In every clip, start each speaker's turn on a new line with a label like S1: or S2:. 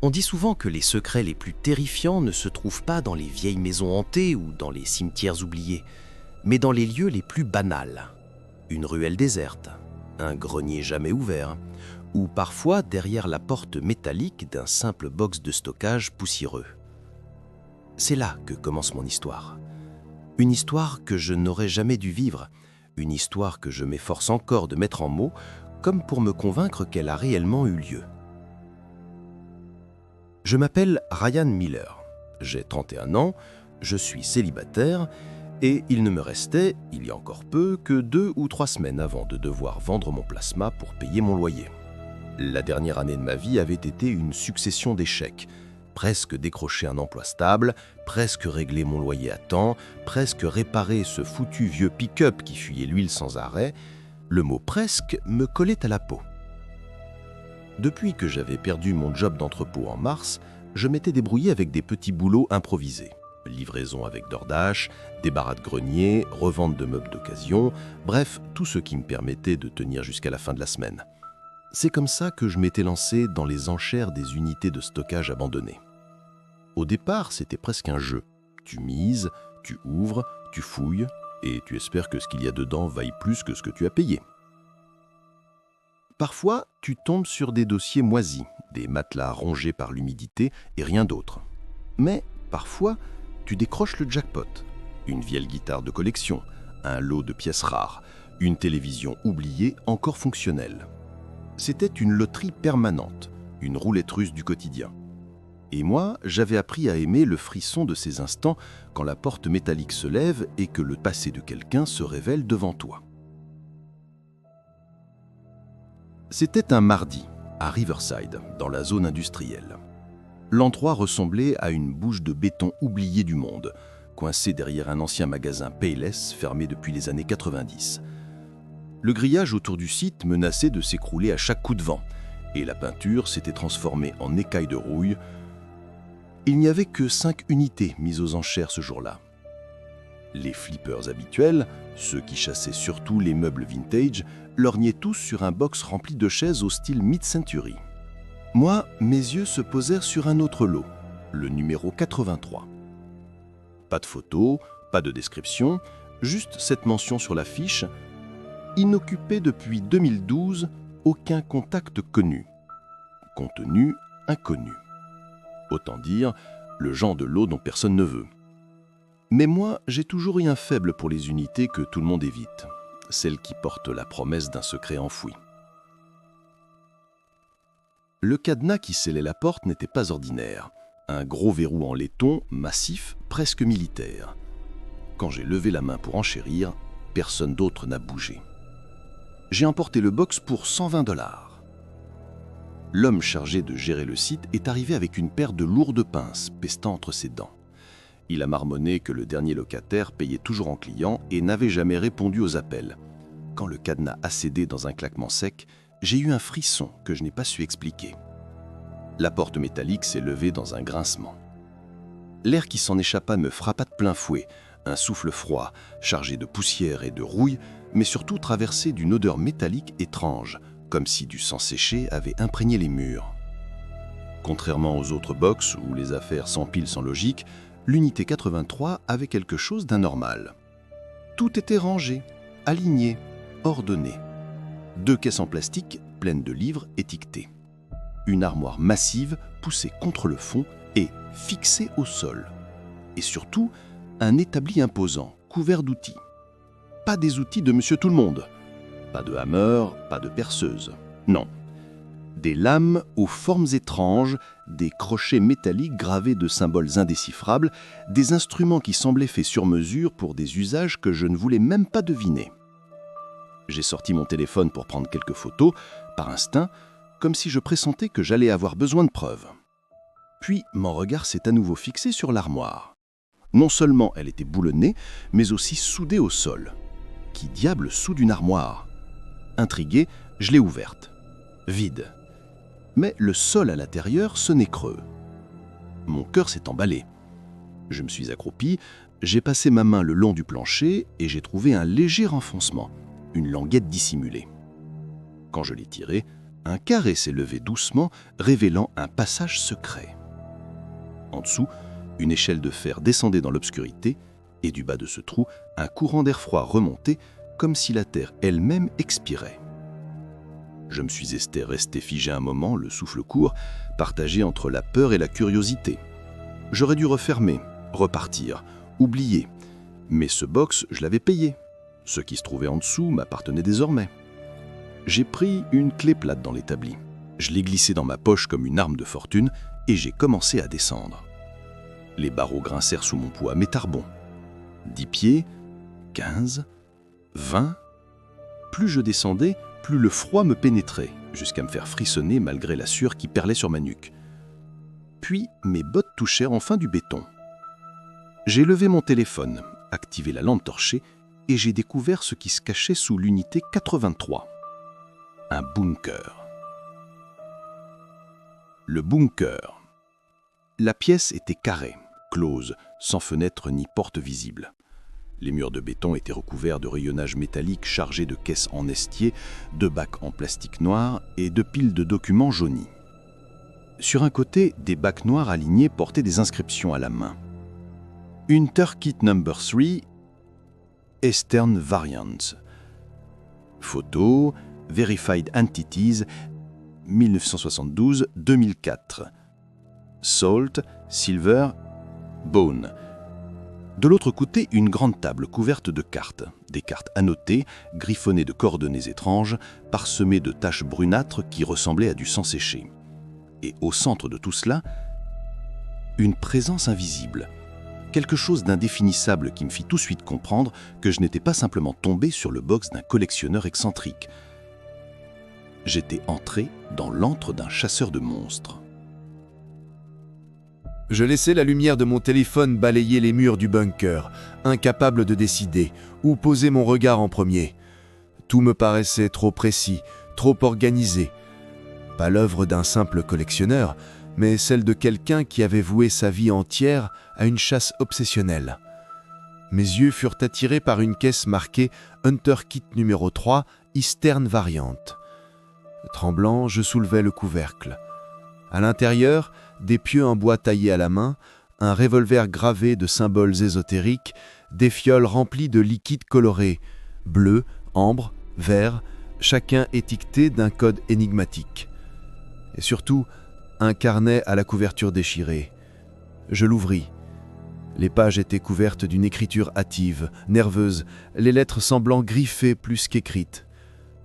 S1: On dit souvent que les secrets les plus terrifiants ne se trouvent pas dans les vieilles maisons hantées ou dans les cimetières oubliés, mais dans les lieux les plus banals. Une ruelle déserte, un grenier jamais ouvert, ou parfois derrière la porte métallique d'un simple box de stockage poussiéreux. C'est là que commence mon histoire. Une histoire que je n'aurais jamais dû vivre, une histoire que je m'efforce encore de mettre en mots, comme pour me convaincre qu'elle a réellement eu lieu. Je m'appelle Ryan Miller, j'ai 31 ans, je suis célibataire et il ne me restait, il y a encore peu, que 2 ou 3 semaines avant de devoir vendre mon plasma pour payer mon loyer. La dernière année de ma vie avait été une succession d'échecs. Presque décrocher un emploi stable, presque régler mon loyer à temps, presque réparer ce foutu vieux pick-up qui fuyait l'huile sans arrêt, le mot « presque » me collait à la peau. Depuis que j'avais perdu mon job d'entrepôt en mars, je m'étais débrouillé avec des petits boulots improvisés. Livraison avec DoorDash, débarras de grenier, revente de meubles d'occasion, bref, tout ce qui me permettait de tenir jusqu'à la fin de la semaine. C'est comme ça que je m'étais lancé dans les enchères des unités de stockage abandonnées. Au départ, c'était presque un jeu. Tu mises, tu ouvres, tu fouilles, et tu espères que ce qu'il y a dedans vaille plus que ce que tu as payé. Parfois, tu tombes sur des dossiers moisis, des matelas rongés par l'humidité et rien d'autre. Mais parfois, tu décroches le jackpot. Une vieille guitare de collection, un lot de pièces rares, une télévision oubliée encore fonctionnelle. C'était une loterie permanente, une roulette russe du quotidien. Et moi, j'avais appris à aimer le frisson de ces instants quand la porte métallique se lève et que le passé de quelqu'un se révèle devant toi. C'était un mardi, à Riverside, dans la zone industrielle. L'endroit ressemblait à une bouche de béton oubliée du monde, coincée derrière un ancien magasin Payless fermé depuis les années 90. Le grillage autour du site menaçait de s'écrouler à chaque coup de vent, et la peinture s'était transformée en écailles de rouille. Il n'y avait que 5 unités mises aux enchères ce jour-là. Les flippers habituels, ceux qui chassaient surtout les meubles vintage, lorgnaient tous sur un box rempli de chaises au style mid-century. Moi, mes yeux se posèrent sur un autre lot, le numéro 83. Pas de photo, pas de description, juste cette mention sur la fiche: inoccupé depuis 2012, aucun contact connu. Contenu inconnu. Autant dire, le genre de lot dont personne ne veut. Mais moi, j'ai toujours eu un faible pour les unités que tout le monde évite, celles qui portent la promesse d'un secret enfoui. Le cadenas qui scellait la porte n'était pas ordinaire. Un gros verrou en laiton, massif, presque militaire. Quand j'ai levé la main pour enchérir, personne d'autre n'a bougé. J'ai emporté le box pour 120 $. L'homme chargé de gérer le site est arrivé avec une paire de lourdes pinces pestant entre ses dents. Il a marmonné que le dernier locataire payait toujours en client et n'avait jamais répondu aux appels. Quand le cadenas a cédé dans un claquement sec, j'ai eu un frisson que je n'ai pas su expliquer. La porte métallique s'est levée dans un grincement. L'air qui s'en échappa me frappa de plein fouet, un souffle froid, chargé de poussière et de rouille, mais surtout traversé d'une odeur métallique étrange, comme si du sang séché avait imprégné les murs. Contrairement aux autres box où les affaires s'empilent sans logique, l'unité 83 avait quelque chose d'anormal. Tout était rangé, aligné, ordonné. 2 caisses en plastique pleines de livres étiquetés. Une armoire massive poussée contre le fond et fixée au sol. Et surtout, un établi imposant, couvert d'outils. Pas des outils de Monsieur Tout-le-Monde. Pas de hammer, pas de perceuse. Non. Des lames aux formes étranges, des crochets métalliques gravés de symboles indéchiffrables, des instruments qui semblaient faits sur mesure pour des usages que je ne voulais même pas deviner. J'ai sorti mon téléphone pour prendre quelques photos, par instinct, comme si je pressentais que j'allais avoir besoin de preuves. Puis mon regard s'est à nouveau fixé sur l'armoire. Non seulement elle était boulonnée, mais aussi soudée au sol. Qui diable soude une armoire ? Intrigué, je l'ai ouverte. Vide. Mais le sol à l'intérieur sonnait creux. Mon cœur s'est emballé. Je me suis accroupi, j'ai passé ma main le long du plancher et j'ai trouvé un léger renfoncement, une languette dissimulée. Quand je l'ai tirée, un carré s'est levé doucement, révélant un passage secret. En dessous, une échelle de fer descendait dans l'obscurité, et du bas de ce trou, un courant d'air froid remontait, comme si la terre elle-même expirait. Je me suis resté figé un moment, le souffle court, partagé entre la peur et la curiosité. J'aurais dû refermer, repartir, oublier. Mais ce box, je l'avais payé. Ce qui se trouvait en dessous m'appartenait désormais. J'ai pris une clé plate dans l'établi. Je l'ai glissée dans ma poche comme une arme de fortune et j'ai commencé à descendre. Les barreaux grincèrent sous mon poids, mais tarbon. 10 pieds, 15, 20. Plus je descendais, plus le froid me pénétrait, jusqu'à me faire frissonner malgré la sueur qui perlait sur ma nuque. Puis mes bottes touchèrent enfin du béton. J'ai levé mon téléphone, activé la lampe torchée, et j'ai découvert ce qui se cachait sous l'unité 83. Un bunker. Le bunker. La pièce était carrée, close, sans fenêtre ni porte visible. Les murs de béton étaient recouverts de rayonnage métallique chargés de caisses en estier, de bacs en plastique noir et de piles de documents jaunis. Sur un côté, des bacs noirs alignés portaient des inscriptions à la main. Unterkit number 3, Eastern Variants. Photo, Verified Entities, 1972-2004. Salt, Silver, Bone. De l'autre côté, une grande table couverte de cartes. Des cartes annotées, griffonnées de coordonnées étranges, parsemées de taches brunâtres qui ressemblaient à du sang séché. Et au centre de tout cela, une présence invisible. Quelque chose d'indéfinissable qui me fit tout de suite comprendre que je n'étais pas simplement tombé sur le box d'un collectionneur excentrique. J'étais entré dans l'antre d'un chasseur de monstres.
S2: Je laissais la lumière de mon téléphone balayer les murs du bunker, incapable de décider où poser mon regard en premier. Tout me paraissait trop précis, trop organisé. Pas l'œuvre d'un simple collectionneur, mais celle de quelqu'un qui avait voué sa vie entière à une chasse obsessionnelle. Mes yeux furent attirés par une caisse marquée « Unterkit numéro 3, Eastern Variant ». Tremblant, je soulevai le couvercle. À l'intérieur, des pieux en bois taillés à la main, un revolver gravé de symboles ésotériques, des fioles remplies de liquides colorés, bleu, ambre, vert, chacun étiqueté d'un code énigmatique. Et surtout, un carnet à la couverture déchirée. Je l'ouvris. Les pages étaient couvertes d'une écriture hâtive, nerveuse, les lettres semblant griffées plus qu'écrites.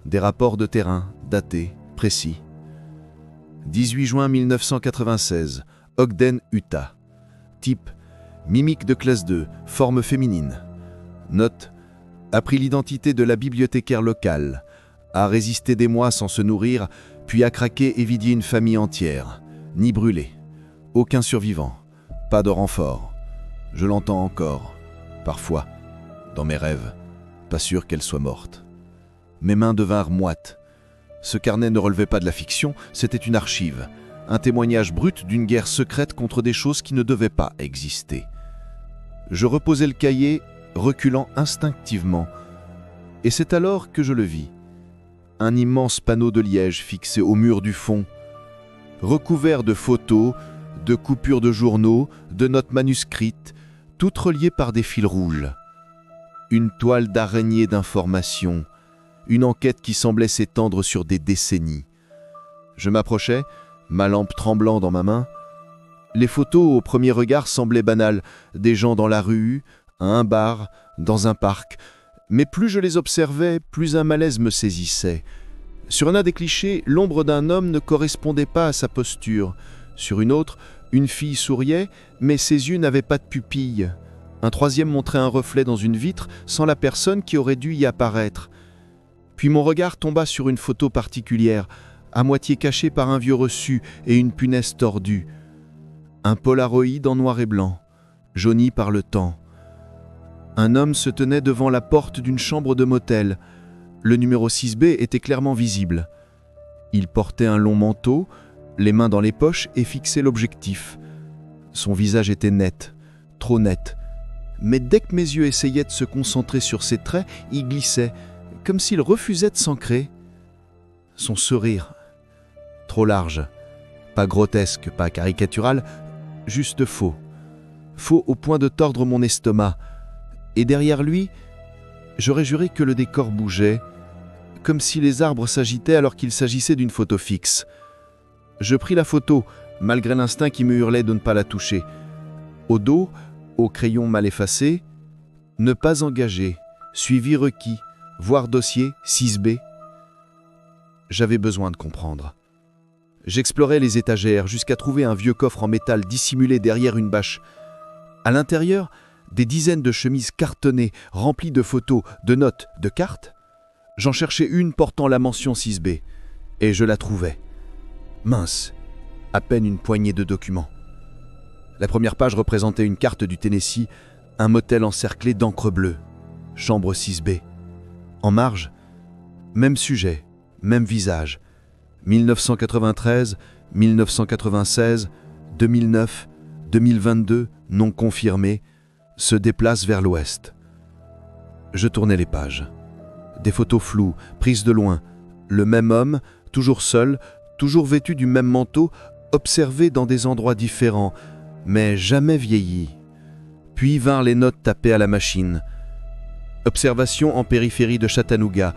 S2: Des rapports de terrain, datés, précis. 18 juin 1996, Ogden, Utah. Type, mimique de classe 2, forme féminine. Note, appris l'identité de la bibliothécaire locale, a résisté des mois sans se nourrir, puis a craqué et vidé une famille entière. Ni brûlé. Aucun survivant. Pas de renfort. Je l'entends encore. Parfois. Dans mes rêves. Pas sûr qu'elle soit morte. Mes mains devinrent moites. Ce carnet ne relevait pas de la fiction, c'était une archive. Un témoignage brut d'une guerre secrète contre des choses qui ne devaient pas exister. Je reposai le cahier, reculant instinctivement. Et c'est alors que je le vis. Un immense panneau de liège fixé au mur du fond, recouvert de photos, de coupures de journaux, de notes manuscrites, toutes reliées par des fils rouges. Une toile d'araignée d'informations, une enquête qui semblait s'étendre sur des décennies. Je m'approchai, ma lampe tremblant dans ma main. Les photos, au premier regard, semblaient banales, des gens dans la rue, à un bar, dans un parc. Mais plus je les observais, plus un malaise me saisissait. Sur un des clichés, l'ombre d'un homme ne correspondait pas à sa posture. Sur une autre, une fille souriait, mais ses yeux n'avaient pas de pupilles. Un troisième montrait un reflet dans une vitre sans la personne qui aurait dû y apparaître. Puis mon regard tomba sur une photo particulière, à moitié cachée par un vieux reçu et une punaise tordue. Un polaroïd en noir et blanc, jauni par le temps. Un homme se tenait devant la porte d'une chambre de motel. Le numéro 6B était clairement visible. Il portait un long manteau, les mains dans les poches et fixait l'objectif. Son visage était net, trop net. Mais dès que mes yeux essayaient de se concentrer sur ses traits, il glissait, comme s'il refusait de s'ancrer. Son sourire, trop large. Pas grotesque, pas caricatural, juste faux. Faux au point de tordre mon estomac. Et derrière lui, j'aurais juré que le décor bougeait, comme si les arbres s'agitaient alors qu'il s'agissait d'une photo fixe. Je pris la photo, malgré l'instinct qui me hurlait de ne pas la toucher. Au dos, au crayon mal effacé, ne pas engager, suivi requis, voir dossier 6B. J'avais besoin de comprendre. J'explorais les étagères jusqu'à trouver un vieux coffre en métal dissimulé derrière une bâche. À l'intérieur, des dizaines de chemises cartonnées remplies de photos, de notes, de cartes. J'en cherchais une portant la mention 6B, et je la trouvais. Mince, à peine une poignée de documents. La première page représentait une carte du Tennessee, un motel encerclé d'encre bleue, chambre 6B. En marge, même sujet, même visage. 1993, 1996, 2009, 2022, non confirmé, se déplace vers l'ouest. Je tournais les pages. Des photos floues, prises de loin. Le même homme, toujours seul, toujours vêtu du même manteau, observé dans des endroits différents, mais jamais vieilli. Puis vinrent les notes tapées à la machine. Observation en périphérie de Chattanooga.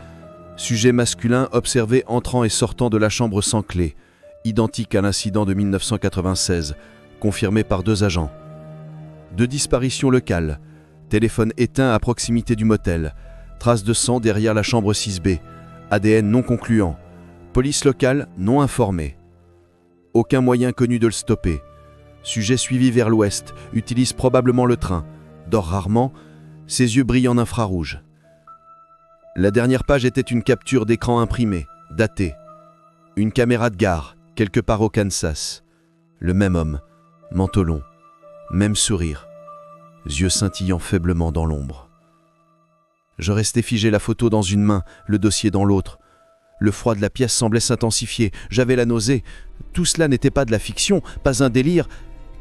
S2: Sujet masculin observé entrant et sortant de la chambre sans clé, identique à l'incident de 1996, confirmé par 2 agents. 2 disparitions locales. Téléphone éteint à proximité du motel. Traces de sang derrière la chambre 6B. ADN non concluant. Police locale non informée. Aucun moyen connu de le stopper. Sujet suivi vers l'ouest, utilise probablement le train. Dort rarement, ses yeux brillent en infrarouge. La dernière page était une capture d'écran imprimée, datée. Une caméra de gare, quelque part au Kansas. Le même homme, manteau long, même sourire, yeux scintillant faiblement dans l'ombre. Je restais figé, la photo dans une main, le dossier dans l'autre. Le froid de la pièce semblait s'intensifier, j'avais la nausée. Tout cela n'était pas de la fiction, pas un délire.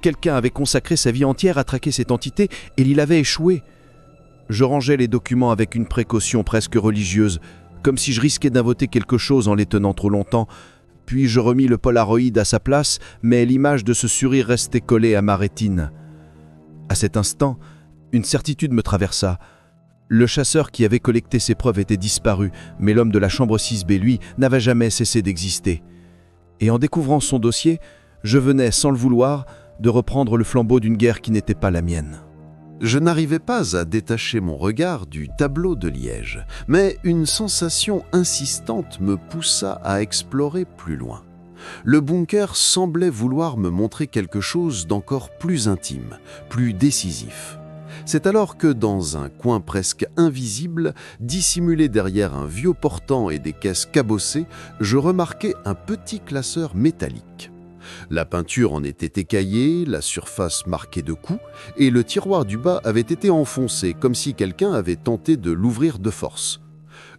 S2: Quelqu'un avait consacré sa vie entière à traquer cette entité et il avait échoué. Je rangeais les documents avec une précaution presque religieuse, comme si je risquais d'invoquer quelque chose en les tenant trop longtemps. Puis je remis le Polaroid à sa place, mais l'image de ce sourire restait collée à ma rétine. À cet instant, une certitude me traversa. Le chasseur qui avait collecté ces preuves était disparu, mais l'homme de la chambre 6B, lui, n'avait jamais cessé d'exister. Et en découvrant son dossier, je venais, sans le vouloir, de reprendre le flambeau d'une guerre qui n'était pas la mienne.
S1: Je n'arrivais pas à détacher mon regard du tableau de Liège, mais une sensation insistante me poussa à explorer plus loin. Le bunker semblait vouloir me montrer quelque chose d'encore plus intime, plus décisif. C'est alors que, dans un coin presque invisible, dissimulé derrière un vieux portant et des caisses cabossées, je remarquai un petit classeur métallique. La peinture en était écaillée, la surface marquée de coups, et le tiroir du bas avait été enfoncé, comme si quelqu'un avait tenté de l'ouvrir de force.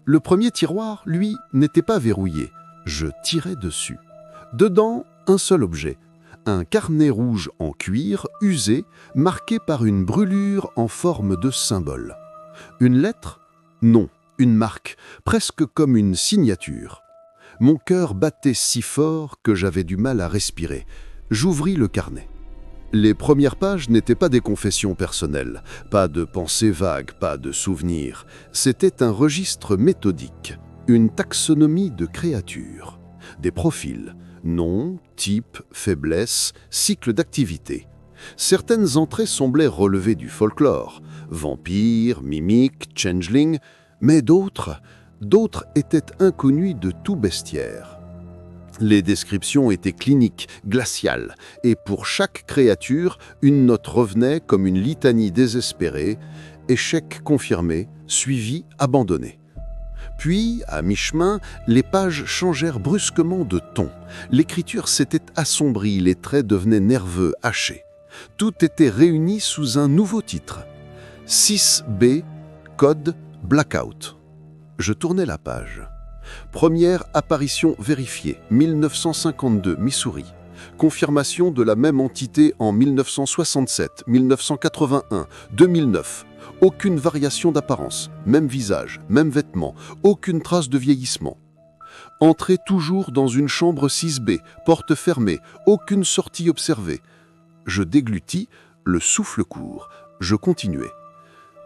S1: Le premier tiroir, lui, n'était pas verrouillé. Je tirai dessus. Dedans, un seul objet. Un carnet rouge en cuir, usé, marqué par une brûlure en forme de symbole. Une lettre ? Non, une marque, presque comme une signature. Mon cœur battait si fort que j'avais du mal à respirer. J'ouvris le carnet. Les premières pages n'étaient pas des confessions personnelles, pas de pensées vagues, pas de souvenirs. C'était un registre méthodique, une taxonomie de créatures, des profils, nom, type, faiblesse, cycle d'activité. Certaines entrées semblaient relever du folklore, vampires, mimiques, changeling, mais d'autres étaient inconnues de tout bestiaire. Les descriptions étaient cliniques, glaciales, et pour chaque créature, une note revenait comme une litanie désespérée, échec confirmé, suivi, abandonné. Puis, à mi-chemin, les pages changèrent brusquement de ton. L'écriture s'était assombrie, les traits devenaient nerveux, hachés. Tout était réuni sous un nouveau titre. 6B, code Blackout. Je tournai la page. Première apparition vérifiée, 1952, Missouri. Confirmation de la même entité en 1967, 1981, 2009. Aucune variation d'apparence, même visage, même vêtements, aucune trace de vieillissement.
S3: Entrée toujours dans une chambre 6B, porte fermée, aucune sortie observée. Je déglutis, le souffle court. Je continuais.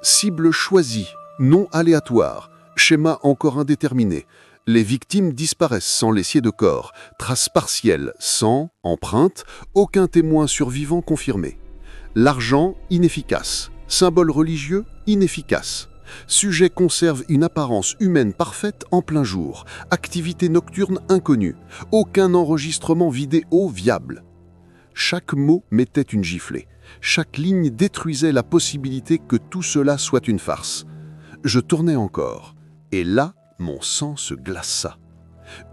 S3: Cible choisie, non aléatoire, schéma encore indéterminé. Les victimes disparaissent sans l'essier de corps, traces partielles, sang, empreinte, aucun témoin survivant confirmé. L'argent, inefficace. Symbole religieux, inefficace. Sujet conserve une apparence humaine parfaite en plein jour. Activité nocturne inconnue. Aucun enregistrement vidéo viable. Chaque mot mettait une giflée. Chaque ligne détruisait la possibilité que tout cela soit une farce. Je tournais encore. Et là, mon sang se glaça.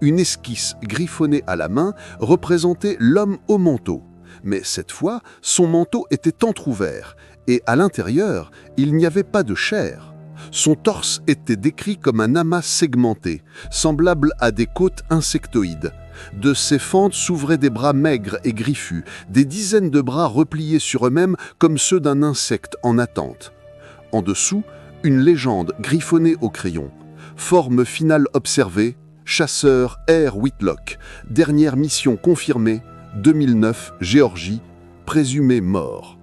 S3: Une esquisse griffonnée à la main représentait l'homme au manteau. Mais cette fois, son manteau était entrouvert. Et à l'intérieur, il n'y avait pas de chair. Son torse était décrit comme un amas segmenté, semblable à des côtes insectoïdes. De ses fentes s'ouvraient des bras maigres et griffus, des dizaines de bras repliés sur eux-mêmes comme ceux d'un insecte en attente. En dessous, une légende griffonnée au crayon. Forme finale observée, chasseur R. Whitlock. Dernière mission confirmée, 2009, Géorgie, présumé mort.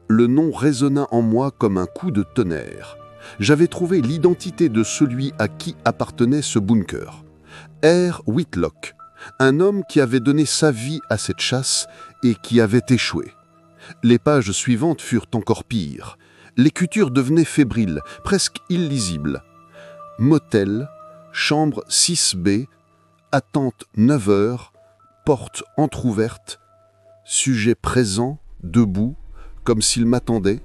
S3: Le nom résonna en moi comme un coup de tonnerre. J'avais trouvé l'identité de celui à qui appartenait ce bunker. R. Whitlock, un homme qui avait donné sa vie à cette chasse et qui avait échoué. Les pages suivantes furent encore pires. L'écriture devenait fébrile, presque illisible. Motel, chambre 6B, attente 9 heures, porte entr'ouverte, sujet présent, debout, comme s'il m'attendait.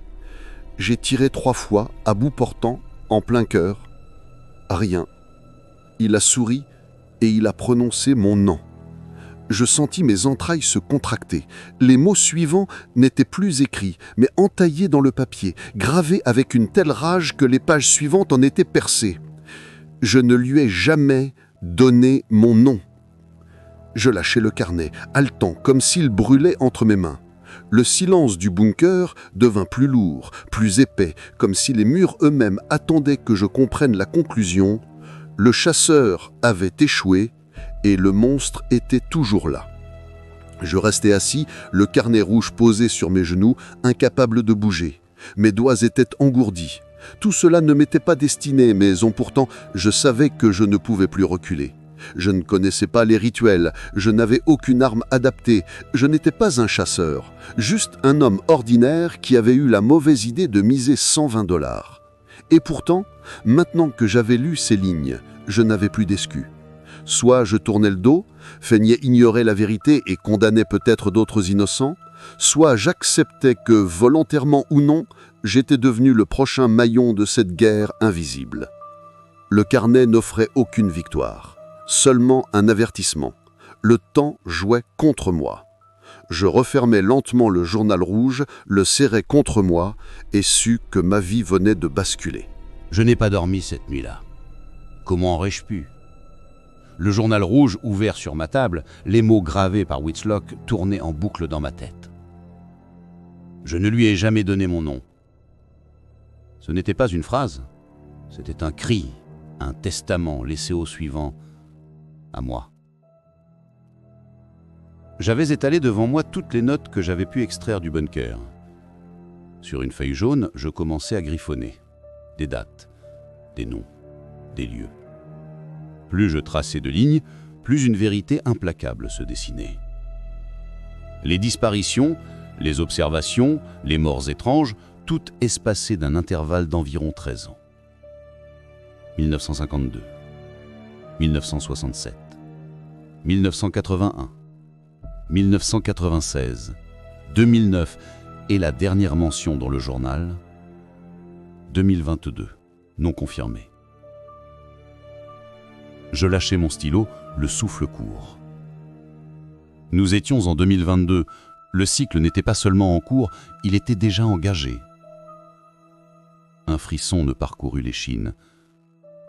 S3: J'ai tiré 3 fois, à bout portant, en plein cœur. Rien. Il a souri et il a prononcé mon nom. Je sentis mes entrailles se contracter. Les mots suivants n'étaient plus écrits, mais entaillés dans le papier, gravés avec une telle rage que les pages suivantes en étaient percées. Je ne lui ai jamais donné mon nom. Je lâchai le carnet, haletant, comme s'il brûlait entre mes mains. Le silence du bunker devint plus lourd, plus épais, comme si les murs eux-mêmes attendaient que je comprenne la conclusion. Le chasseur avait échoué et le monstre était toujours là. Je restais assis, le carnet rouge posé sur mes genoux, incapable de bouger. Mes doigts étaient engourdis. Tout cela ne m'était pas destiné, mais pourtant, je savais que je ne pouvais plus reculer. Je ne connaissais pas les rituels, je n'avais aucune arme adaptée, je n'étais pas un chasseur, juste un homme ordinaire qui avait eu la mauvaise idée de miser 120 $. Et pourtant, maintenant que j'avais lu ces lignes, je n'avais plus d'excuse. Soit je tournais le dos, feignais ignorer la vérité et condamnais peut-être d'autres innocents, soit j'acceptais que, volontairement ou non, j'étais devenu le prochain maillon de cette guerre invisible. Le carnet n'offrait aucune victoire, seulement un avertissement. Le temps jouait contre moi. Je refermais lentement le journal rouge, le serrais contre moi et sus que ma vie venait de basculer.
S4: Je n'ai pas dormi cette nuit-là. Comment aurais-je pu ? Le journal rouge ouvert sur ma table, les mots gravés par Whitlock tournaient en boucle dans ma tête. Je ne lui ai jamais donné mon nom. Ce n'était pas une phrase, c'était un cri, un testament laissé au suivant, à moi. J'avais étalé devant moi toutes les notes que j'avais pu extraire du bunker. Sur une feuille jaune, je commençais à griffonner. Des dates, des noms, des lieux. Plus je traçais de lignes, plus une vérité implacable se dessinait. Les disparitions, les observations, les morts étranges, toutes espacées d'un intervalle d'environ 13 ans. 1952, 1967, 1981, 1996, 2009 et la dernière mention dans le journal, 2022, non confirmé. Je lâchai mon stylo, le souffle court. Nous étions en 2022, le cycle n'était pas seulement en cours, il était déjà engagé. Un frisson me parcourut l'échine.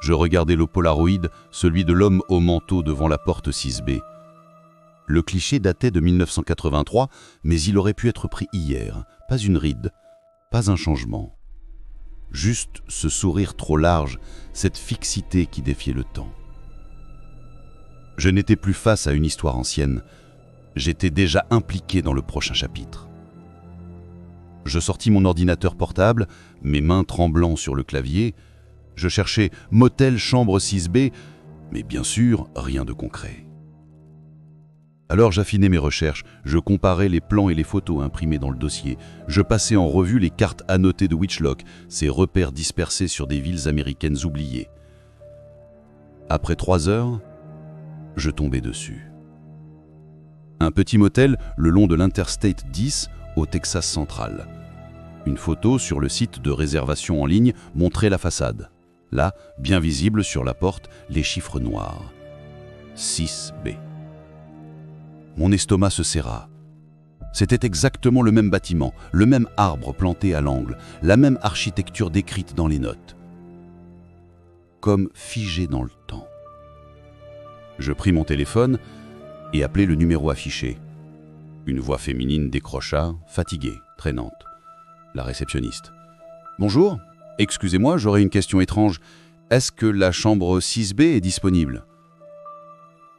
S4: Je regardai le polaroïd, celui de l'homme au manteau devant la porte 6B. Le cliché datait de 1983, mais il aurait pu être pris hier. Pas une ride, pas un changement. Juste ce sourire trop large, cette fixité qui défiait le temps. Je n'étais plus face à une histoire ancienne. J'étais déjà impliqué dans le prochain chapitre. Je sortis mon ordinateur portable, mes mains tremblant sur le clavier. Je cherchais « motel chambre 6B », mais bien sûr, rien de concret. Alors j'affinais mes recherches, je comparais les plans et les photos imprimés dans le dossier. Je passais en revue les cartes annotées de Witchlock, ces repères dispersés sur des villes américaines oubliées. Après 3 heures, je tombais dessus. Un petit motel le long de l'Interstate 10 au Texas central. Une photo sur le site de réservation en ligne montrait la façade. Là, bien visible sur la porte, les chiffres noirs. 6B. Mon estomac se serra. C'était exactement le même bâtiment, le même arbre planté à l'angle, la même architecture décrite dans les notes. Comme figé dans le temps. Je pris mon téléphone et appelai le numéro affiché. Une voix féminine décrocha, fatiguée, traînante. La réceptionniste. « Bonjour, excusez-moi, j'aurais une question étrange. Est-ce que la chambre 6B est disponible ?»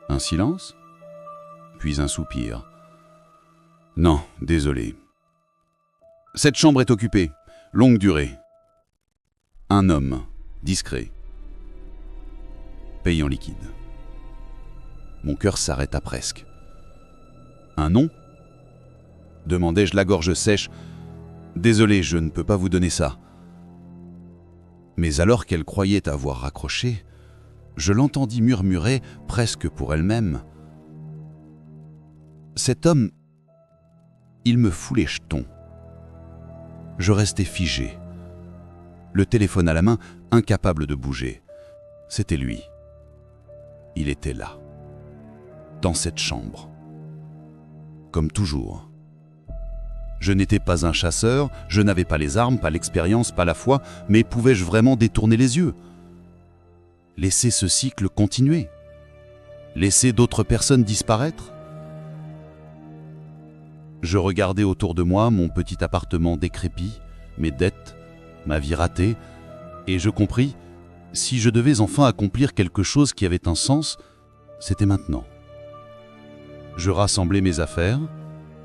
S4: Un silence, puis un soupir. « Non, désolé. Cette chambre est occupée, longue durée. » Un homme, discret. Paye en liquide. Mon cœur s'arrêta presque. « Un nom ?» demandai-je la gorge sèche. « Désolé, je ne peux pas vous donner ça. » Mais alors qu'elle croyait avoir raccroché, je l'entendis murmurer, presque pour elle-même. « Cet homme, il me fout les jetons. » Je restai figé, le téléphone à la main, incapable de bouger. C'était lui. Il était là, dans cette chambre. Comme toujours. Je n'étais pas un chasseur, je n'avais pas les armes, pas l'expérience, pas la foi, mais pouvais-je vraiment détourner les yeux? Laisser ce cycle continuer? Laisser d'autres personnes disparaître? Je regardais autour de moi mon petit appartement décrépit, mes dettes, ma vie ratée, et je compris, si je devais enfin accomplir quelque chose qui avait un sens, c'était maintenant. Je rassemblais mes affaires,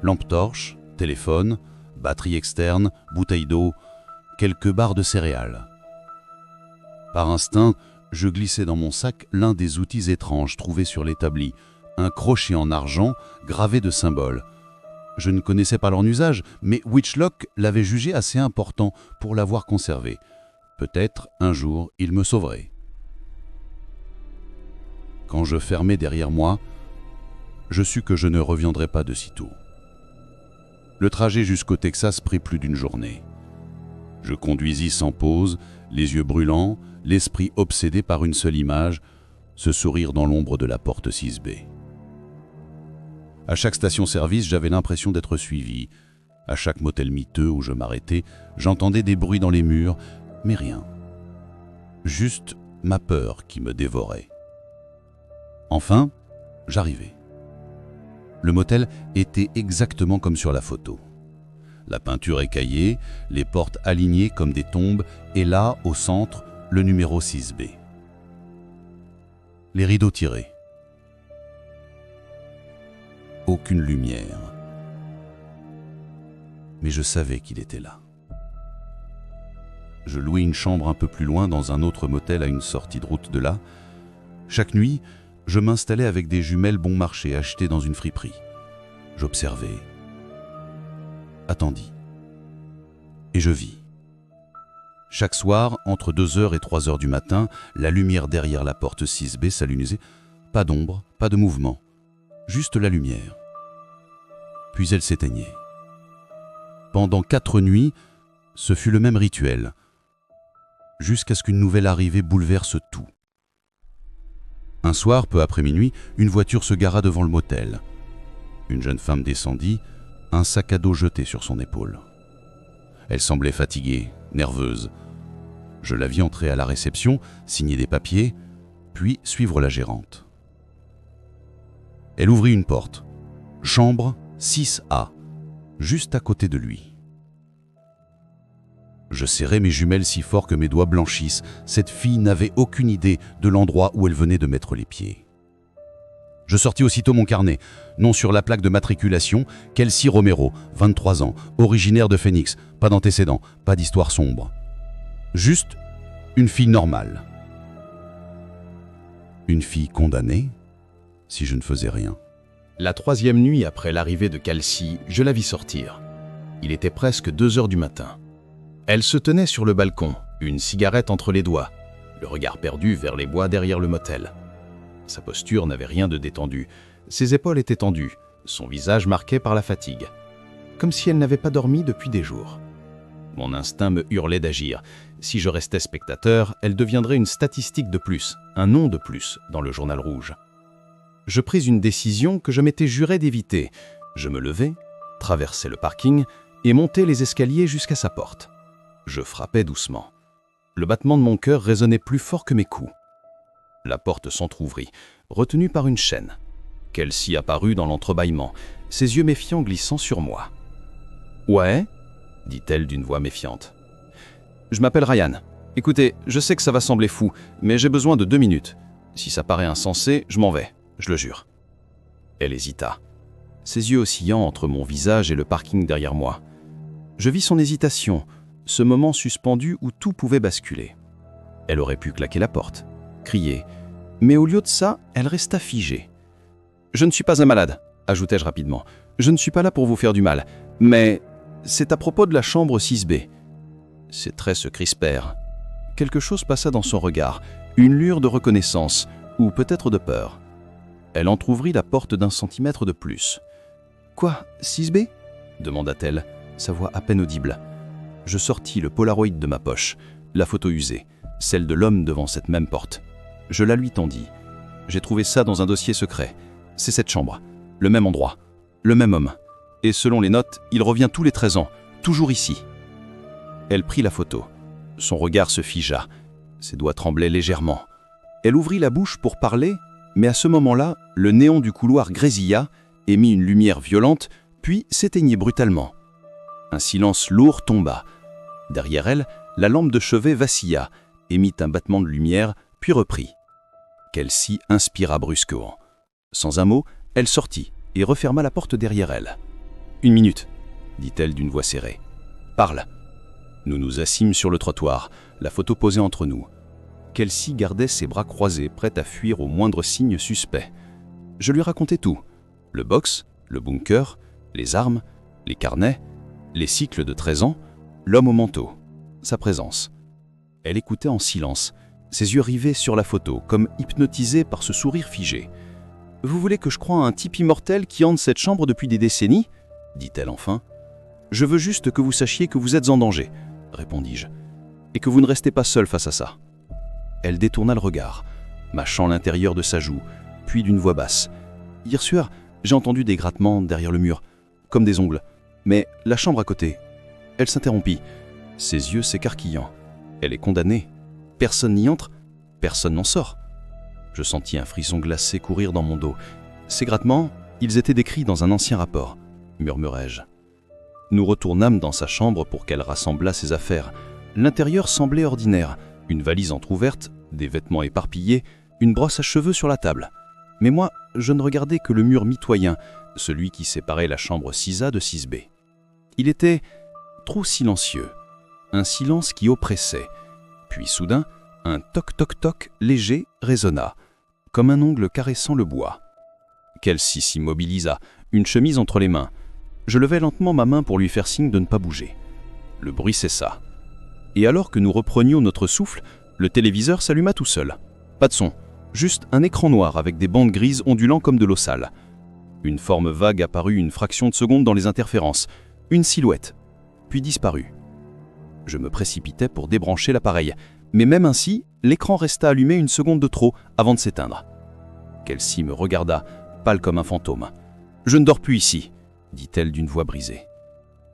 S4: lampe torche, téléphone, batterie externe, bouteille d'eau, quelques barres de céréales. Par instinct, je glissai dans mon sac l'un des outils étranges trouvés sur l'établi, un crochet en argent gravé de symboles. Je ne connaissais pas leur usage, mais Witchlock l'avait jugé assez important pour l'avoir conservé. Peut-être, un jour, il me sauverait. Quand je fermai derrière moi, je sus que je ne reviendrais pas de sitôt. Le trajet jusqu'au Texas prit plus d'une journée. Je conduisis sans pause, les yeux brûlants, l'esprit obsédé par une seule image, ce sourire dans l'ombre de la porte 6B. À chaque station-service, j'avais l'impression d'être suivi. À chaque motel miteux où je m'arrêtais, j'entendais des bruits dans les murs, mais rien. Juste ma peur qui me dévorait. Enfin, j'arrivai. Le motel était exactement comme sur la photo. La peinture écaillée, les portes alignées comme des tombes, et là, au centre, le numéro 6B. Les rideaux tirés. Aucune lumière. Mais je savais qu'il était là. Je louai une chambre un peu plus loin dans un autre motel à une sortie de route de là. Chaque nuit, je m'installais avec des jumelles bon marché achetées dans une friperie. J'observais, attendis, et je vis. Chaque soir, entre 2h et 3h du matin, la lumière derrière la porte 6B s'allumait. Pas d'ombre, pas de mouvement, juste la lumière. Puis elle s'éteignait. Pendant 4 nuits, ce fut le même rituel, jusqu'à ce qu'une nouvelle arrivée bouleverse tout. Un soir, peu après minuit, une voiture se gara devant le motel. Une jeune femme descendit, un sac à dos jeté sur son épaule. Elle semblait fatiguée, nerveuse. Je la vis entrer à la réception, signer des papiers, puis suivre la gérante. Elle ouvrit une porte. Chambre 6A, juste à côté de lui. Je serrai mes jumelles si fort que mes doigts blanchissent. Cette fille n'avait aucune idée de l'endroit où elle venait de mettre les pieds. Je sortis aussitôt mon carnet. Nom sur la plaque de matriculation, Kelsey Romero, 23 ans, originaire de Phoenix, pas d'antécédents, pas d'histoire sombre. Juste une fille normale. Une fille condamnée, si je ne faisais rien.
S1: La 3e nuit après l'arrivée de Kelsey, je la vis sortir. Il était presque 2 heures du matin. Elle se tenait sur le balcon, une cigarette entre les doigts, le regard perdu vers les bois derrière le motel. Sa posture n'avait rien de détendu, ses épaules étaient tendues, son visage marqué par la fatigue, comme si elle n'avait pas dormi depuis des jours. Mon instinct me hurlait d'agir. Si je restais spectateur, elle deviendrait une statistique de plus, un nom de plus dans le journal rouge. Je pris une décision que je m'étais juré d'éviter. Je me levai, traversai le parking et montai les escaliers jusqu'à sa porte. Je frappai doucement. Le battement de mon cœur résonnait plus fort que mes coups. La porte s'entr'ouvrit, retenue par une chaîne. Kelsey apparut dans l'entrebâillement, ses yeux méfiants glissant sur moi. « Ouais ?» dit-elle d'une voix méfiante. « Je m'appelle Ryan. Écoutez, je sais que ça va sembler fou, mais j'ai besoin de 2 minutes. Si ça paraît insensé, je m'en vais, je le jure. » Elle hésita, ses yeux oscillant entre mon visage et le parking derrière moi. Je vis son hésitation, ce moment suspendu où tout pouvait basculer. Elle aurait pu claquer la porte, crier, mais au lieu de ça, elle resta figée. « Je ne suis pas un malade, » ajoutai-je rapidement. « Je ne suis pas là pour vous faire du mal, mais c'est à propos de la chambre 6B. » Ses traits se crispèrent. Quelque chose passa dans son regard, une lueur de reconnaissance, ou peut-être de peur. Elle entr'ouvrit la porte d'1 centimètre de plus. « Quoi, 6B ?» demanda-t-elle, sa voix à peine audible. Je sortis le Polaroid de ma poche, la photo usée, celle de l'homme devant cette même porte. Je la lui tendis. J'ai trouvé ça dans un dossier secret. C'est cette chambre, le même endroit, le même homme. Et selon les notes, il revient tous les 13 ans, toujours ici. Elle prit la photo. Son regard se figea. Ses doigts tremblaient légèrement. Elle ouvrit la bouche pour parler, mais à ce moment-là, le néon du couloir grésilla, émit une lumière violente, puis s'éteignit brutalement. Un silence lourd tomba. Derrière elle, la lampe de chevet vacilla, émit un battement de lumière, puis reprit. Kelsey inspira brusquement. Sans un mot, elle sortit et referma la porte derrière elle. « 1 minute, dit-elle d'une voix serrée. « Parle. » Nous nous assîmes sur le trottoir, la photo posée entre nous. Kelsey gardait ses bras croisés, prête à fuir au moindre signe suspect. Je lui racontais tout. Le box, le bunker, les armes, les carnets, les cycles de 13 ans, l'homme au manteau, sa présence. Elle écoutait en silence, ses yeux rivés sur la photo, comme hypnotisée par ce sourire figé. « Vous voulez que je croie à un type immortel qui hante cette chambre depuis des décennies ?» dit-elle enfin. « Je veux juste que vous sachiez que vous êtes en danger, » répondis-je, « et que vous ne restez pas seul face à ça. » Elle détourna le regard, mâchant l'intérieur de sa joue, puis d'une voix basse. « Hier soir, j'ai entendu des grattements derrière le mur, comme des ongles. Mais la chambre à côté... » Elle s'interrompit, ses yeux s'écarquillant. « Elle est condamnée. Personne n'y entre, personne n'en sort. » Je sentis un frisson glacé courir dans mon dos. Ces grattements, ils étaient décrits dans un ancien rapport, murmurai-je. Nous retournâmes dans sa chambre pour qu'elle rassemblât ses affaires. L'intérieur semblait ordinaire. Une valise entr'ouverte, des vêtements éparpillés, une brosse à cheveux sur la table. Mais moi, je ne regardais que le mur mitoyen, celui qui séparait la chambre 6A de 6B. Il était trop silencieux, un silence qui oppressait. Puis soudain, un toc-toc-toc léger résonna, comme un ongle caressant le bois. Kelsey s'immobilisa, une chemise entre les mains. Je levai lentement ma main pour lui faire signe de ne pas bouger. Le bruit cessa. Et alors que nous reprenions notre souffle, le téléviseur s'alluma tout seul. Pas de son, juste un écran noir avec des bandes grises ondulant comme de l'eau sale. Une forme vague apparut une fraction de seconde dans les interférences, une silhouette, puis disparut. Je me précipitai pour débrancher l'appareil, mais même ainsi, l'écran resta allumé 1 seconde de trop avant de s'éteindre. Kelsey me regarda, pâle comme un fantôme. « Je ne dors plus ici », dit-elle d'une voix brisée.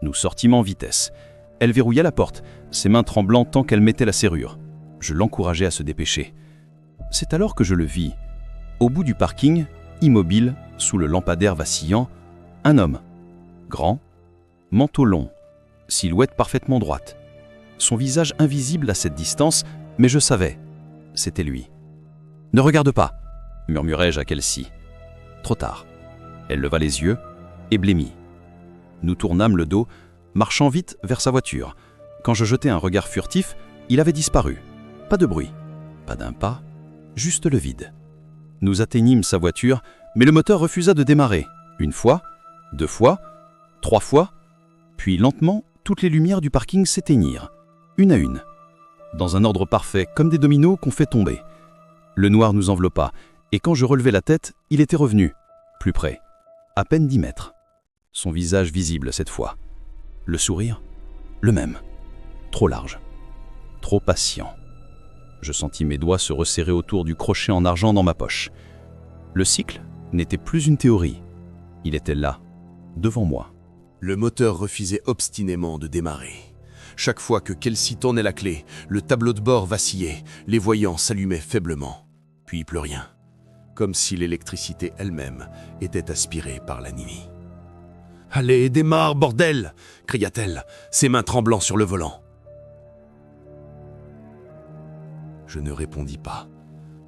S1: Nous sortîmes en vitesse. Elle verrouilla la porte, ses mains tremblant tant qu'elle mettait la serrure. Je l'encourageai à se dépêcher. C'est alors que je le vis. Au bout du parking, immobile, sous le lampadaire vacillant, un homme. Grand, manteau long, silhouette parfaitement droite. Son visage invisible à cette distance, mais je savais, c'était lui. « Ne regarde pas !» murmurai-je à Kelsey.
S5: Trop tard. Elle leva les yeux et blêmit. Nous tournâmes le dos, marchant vite vers sa voiture. Quand je jetai un regard furtif, il avait disparu. Pas de bruit, pas d'un pas, juste le vide. Nous atteignîmes sa voiture, mais le moteur refusa de démarrer. 1 fois, 2 fois, 3 fois, puis lentement, toutes les lumières du parking s'éteignirent, une à une, dans un ordre parfait, comme des dominos qu'on fait tomber. Le noir nous enveloppa, et quand je relevai la tête, il était revenu, plus près, à peine 10 mètres. Son visage visible cette fois. Le sourire, le même, trop large, trop patient. Je sentis mes doigts se resserrer autour du crochet en argent dans ma poche. Le cycle n'était plus une théorie. Il était là, devant moi.
S2: Le moteur refusait obstinément de démarrer. Chaque fois que Kelsey tournait la clé, le tableau de bord vacillait, les voyants s'allumaient faiblement. Puis plus rien, comme si l'électricité elle-même était aspirée par la nuit. « Allez, démarre, bordel !» cria-t-elle, ses mains tremblant sur le volant. Je ne répondis pas.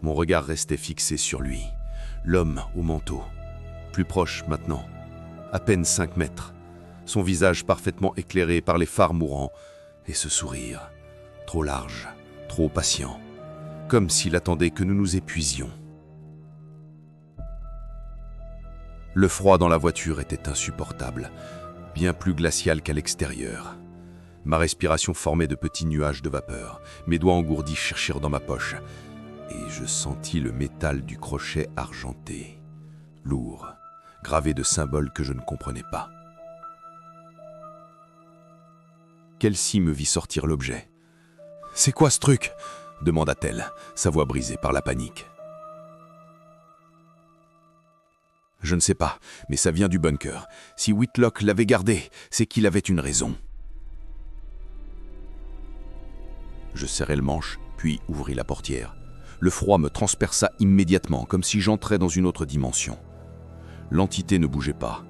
S2: Mon regard restait fixé sur lui, l'homme au manteau. Plus proche maintenant, à peine 5 mètres, son visage parfaitement éclairé par les phares mourants, et ce sourire, trop large, trop patient, comme s'il attendait que nous nous épuisions. Le froid dans la voiture était insupportable, bien plus glacial qu'à l'extérieur. Ma respiration formait de petits nuages de vapeur, mes doigts engourdis cherchèrent dans ma poche, et je sentis le métal du crochet argenté, lourd, gravé de symboles que je ne comprenais pas. Kelsey me vit sortir l'objet. « C'est quoi ce truc ?» demanda-t-elle, sa voix brisée par la panique. « Je ne sais pas, mais ça vient du bunker. Si Whitlock l'avait gardé, c'est qu'il avait une raison. » Je serrai le manche, puis ouvris la portière. Le froid me transperça immédiatement, comme si j'entrais dans une autre dimension. L'entité ne bougeait pas.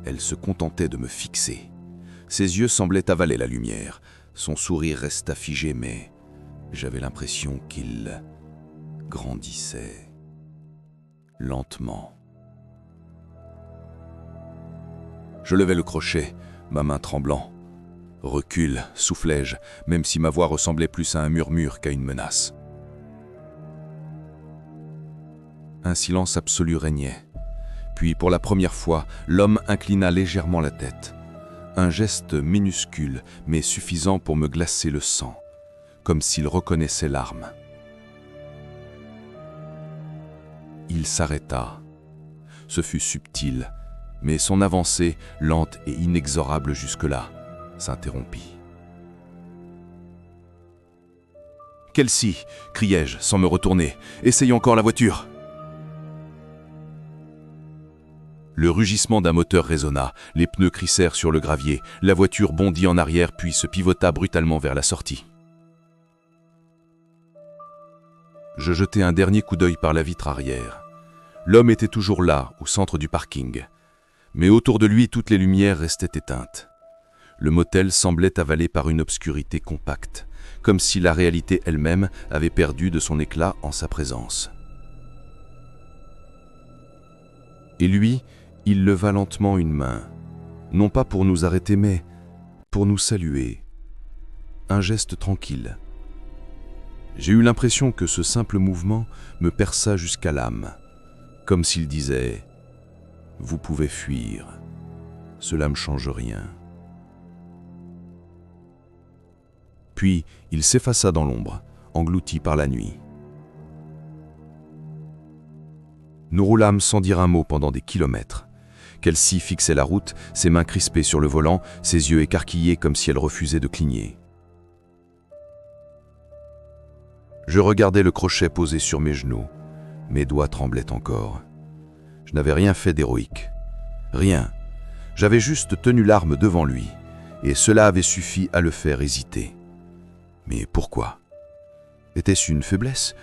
S2: Elle se contentait de me fixer. Ses yeux semblaient avaler la lumière. Son sourire resta figé, mais j'avais l'impression qu'il grandissait lentement. Je levai le crochet, ma main tremblant. « Recule », soufflai-je, même si ma voix ressemblait plus à un murmure qu'à une menace. Un silence absolu régnait. Puis, pour la première fois, l'homme inclina légèrement la tête. Un geste minuscule, mais suffisant pour me glacer le sang, comme s'il reconnaissait l'arme. Il s'arrêta. Ce fut subtil, mais son avancée, lente et inexorable jusque-là, s'interrompit. « Kelsey !» criai-je sans me retourner. « Essaye encore la voiture !» Le rugissement d'un moteur résonna, les pneus crissèrent sur le gravier, la voiture bondit en arrière puis se pivota brutalement vers la sortie. Je jetai un dernier coup d'œil par la vitre arrière. L'homme était toujours là, au centre du parking. Mais autour de lui, toutes les lumières restaient éteintes. Le motel semblait avalé par une obscurité compacte, comme si la réalité elle-même avait perdu de son éclat en sa présence. Et lui, il leva lentement une main, non pas pour nous arrêter, mais pour nous saluer. Un geste tranquille. J'ai eu l'impression que ce simple mouvement me perça jusqu'à l'âme, comme s'il disait « Vous pouvez fuir, cela ne change rien ». Puis il s'effaça dans l'ombre, englouti par la nuit. Nous roulâmes sans dire un mot pendant des kilomètres. Kelsey fixait la route, ses mains crispées sur le volant, ses yeux écarquillés comme si elle refusait de cligner. Je regardais le crochet posé sur mes genoux. Mes doigts tremblaient encore. Je n'avais rien fait d'héroïque. Rien. J'avais juste tenu l'arme devant lui, et cela avait suffi à le faire hésiter. Mais pourquoi ? Était-ce une faiblesse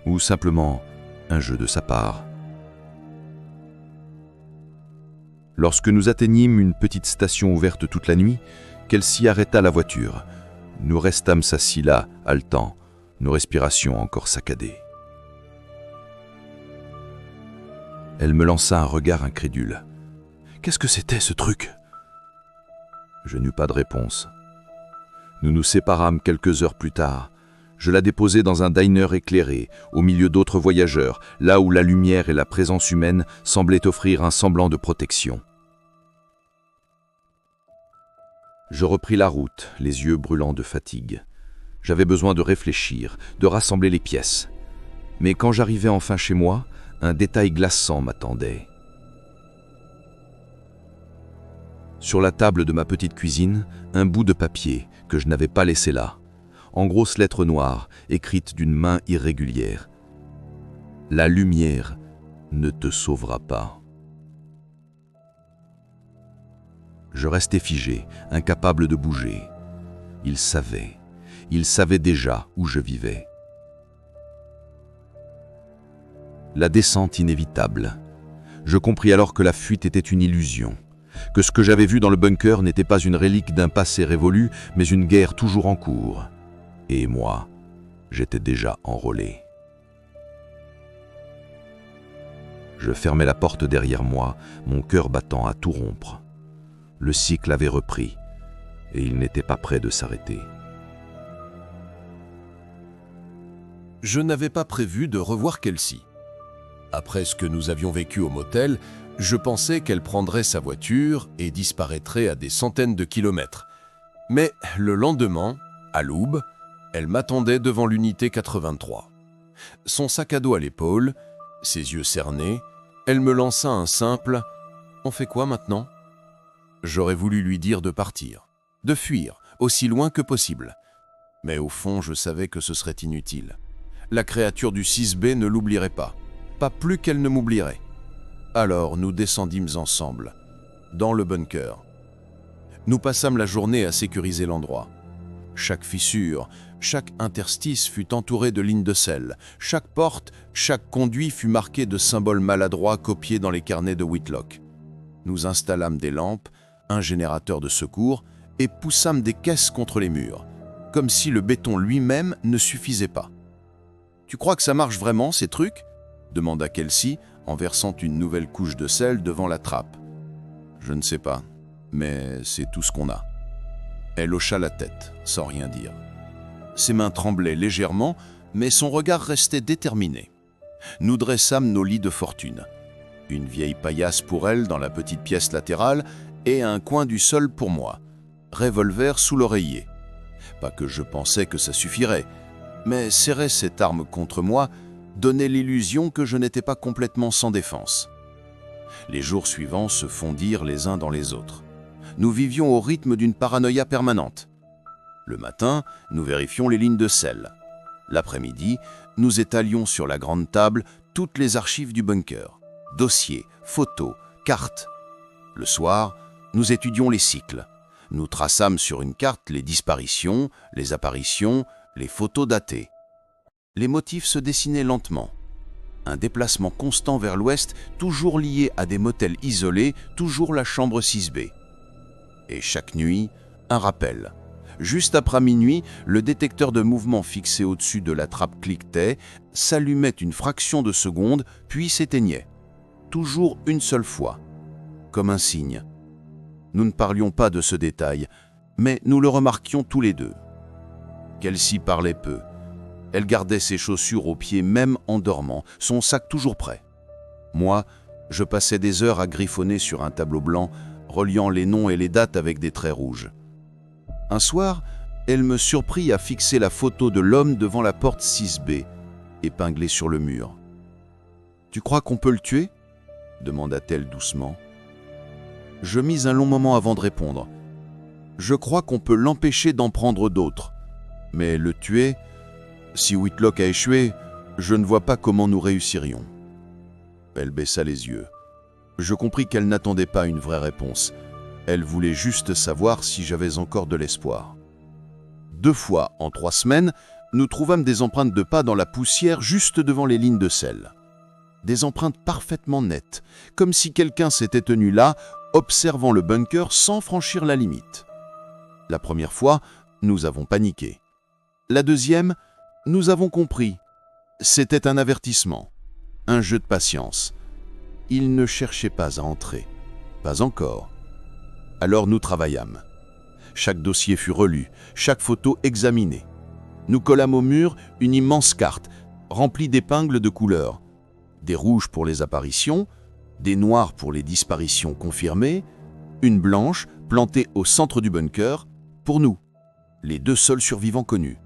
S2: ou simplement un jeu de sa part ? Lorsque nous atteignîmes une petite station ouverte toute la nuit, Kelsey arrêta la voiture. Nous restâmes assis là, haletants, nos respirations encore saccadées. Elle me lança un regard incrédule. « Qu'est-ce que c'était, ce truc ?» Je n'eus pas de réponse. Nous nous séparâmes quelques heures plus tard. Je la déposai dans un diner éclairé, au milieu d'autres voyageurs, là où la lumière et la présence humaine semblaient offrir un semblant de protection. Je repris la route, les yeux brûlants de fatigue. J'avais besoin de réfléchir, de rassembler les pièces. Mais quand j'arrivai enfin chez moi, un détail glaçant m'attendait. Sur la table de ma petite cuisine, un bout de papier que je n'avais pas laissé là, en grosses lettres noires, écrites d'une main irrégulière. « La lumière ne te sauvera pas. » Je restais figé, incapable de bouger. Il savait déjà où je vivais. La descente inévitable. Je compris alors que la fuite était une illusion, que ce que j'avais vu dans le bunker n'était pas une relique d'un passé révolu, mais une guerre toujours en cours. Et moi, j'étais déjà enrôlé. Je fermai la porte derrière moi, mon cœur battant à tout rompre. Le cycle avait repris, et il n'était pas près de s'arrêter.
S3: Je n'avais pas prévu de revoir Kelsey. Après ce que nous avions vécu au motel, je pensais qu'elle prendrait sa voiture et disparaîtrait à des centaines de kilomètres. Mais le lendemain, à l'aube, elle m'attendait devant l'unité 83. Son sac à dos à l'épaule, ses yeux cernés, elle me lança un simple « On fait quoi maintenant ?» J'aurais voulu lui dire de partir, de fuir, aussi loin que possible. Mais au fond, je savais que ce serait inutile. La créature du 6B ne l'oublierait pas plus qu'elle ne m'oublierait. Alors nous descendîmes ensemble, dans le bunker. Nous passâmes la journée à sécuriser l'endroit. Chaque fissure, chaque interstice fut entouré de lignes de sel. Chaque porte, chaque conduit fut marqué de symboles maladroits copiés dans les carnets de Whitlock. Nous installâmes des lampes, un générateur de secours et poussâmes des caisses contre les murs, comme si le béton lui-même ne suffisait pas. « Tu crois que ça marche vraiment, ces trucs ?» demanda Kelsey en versant une nouvelle couche de sel devant la trappe. « Je ne sais pas, mais c'est tout ce qu'on a. » Elle hocha la tête, sans rien dire. Ses mains tremblaient légèrement, mais son regard restait déterminé. Nous dressâmes nos lits de fortune. Une vieille paillasse pour elle dans la petite pièce latérale et un coin du sol pour moi. Revolver sous l'oreiller. Pas que je pensais que ça suffirait, mais serrer cette arme contre moi donnait l'illusion que je n'étais pas complètement sans défense. Les jours suivants se fondirent les uns dans les autres. Nous vivions au rythme d'une paranoïa permanente. Le matin, nous vérifions les lignes de sel. L'après-midi, nous étalions sur la grande table toutes les archives du bunker. Dossiers, photos, cartes. Le soir, nous étudions les cycles. Nous traçâmes sur une carte les disparitions, les apparitions, les photos datées. Les motifs se dessinaient lentement. Un déplacement constant vers l'ouest, toujours lié à des motels isolés, toujours la chambre 6B. Et chaque nuit, un rappel. Juste après minuit, le détecteur de mouvement fixé au-dessus de la trappe cliquetait, s'allumait une fraction de seconde, puis s'éteignait. Toujours une seule fois, comme un signe. Nous ne parlions pas de ce détail, mais nous le remarquions tous les deux. Kelsey parlait peu. Elle gardait ses chaussures aux pieds même en dormant, son sac toujours prêt. Moi, je passais des heures à griffonner sur un tableau blanc, reliant les noms et les dates avec des traits rouges. Un soir, elle me surprit à fixer la photo de l'homme devant la porte 6B, épinglée sur le mur. « Tu crois qu'on peut le tuer ?» demanda-t-elle doucement. Je mis un long moment avant de répondre. « Je crois qu'on peut l'empêcher d'en prendre d'autres. Mais le tuer, si Whitlock a échoué, je ne vois pas comment nous réussirions. » Elle baissa les yeux. Je compris qu'elle n'attendait pas une vraie réponse. Elle voulait juste savoir si j'avais encore de l'espoir. 2 fois en 3 semaines, nous trouvâmes des empreintes de pas dans la poussière juste devant les lignes de sel. Des empreintes parfaitement nettes, comme si quelqu'un s'était tenu là, observant le bunker sans franchir la limite. La première fois, nous avons paniqué. La deuxième, nous avons compris. C'était un avertissement, un jeu de patience.
S2: Il ne cherchait pas à entrer. Pas encore. Alors nous travaillâmes. Chaque dossier fut relu, chaque photo examinée. Nous collâmes au mur une immense carte, remplie d'épingles de couleurs. Des rouges pour les apparitions, des noirs pour les disparitions confirmées, une blanche plantée au centre du bunker, pour nous, les 2 seuls survivants connus.